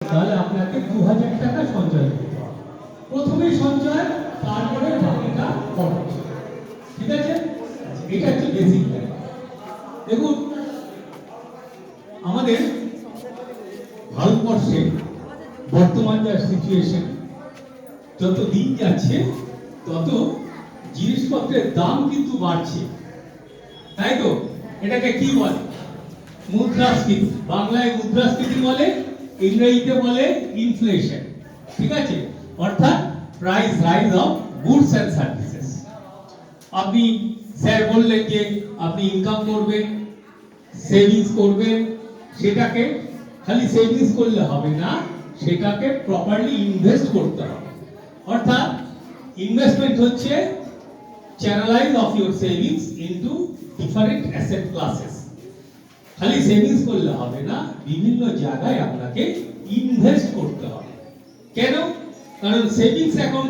তাহলে আপনাকে 2000 টাকা সঞ্চয় করতে হবে। প্রথমে সঞ্চয়, তারপরে বাকিটা খরচ। ঠিক আছে? এটা হচ্ছে বেসিক ব্যাপার। দেখুন, আমাদের ভারতবর্ষে বর্তমান যা সিচুয়েশন, যত দিন যাচ্ছে তত জিনিসপত্রের দাম কিন্তু বাড়ছে, তাই তো? এটাকে কি বলে? মুদ্রাস্ফীতি। বাংলায় মুদ্রাস্ফীতি বলে, ইংরেজিতে বলে ইনফ্লেশন। ঠিক আছে? অর্থাৎ price rise of goods and services. আপনি স্যার বললেন যে আপনি ইনকাম করবেন, সেভিংস করবেন, সেটাকে খালি সেভিংস করলে হবে না, সেটাকে প্রপারলি ইনভেস্ট করতে হবে। অর্থাৎ ইনভেস্টমেন্ট হচ্ছে channelize of your savings into different asset classes. খালি সেভিংস করলে হবে না, বিভিন্ন জায়গায় আপনাকে ইনভেস্ট করতে হবে। কেন? কারণ সেভিংস অ্যাকাউন্ট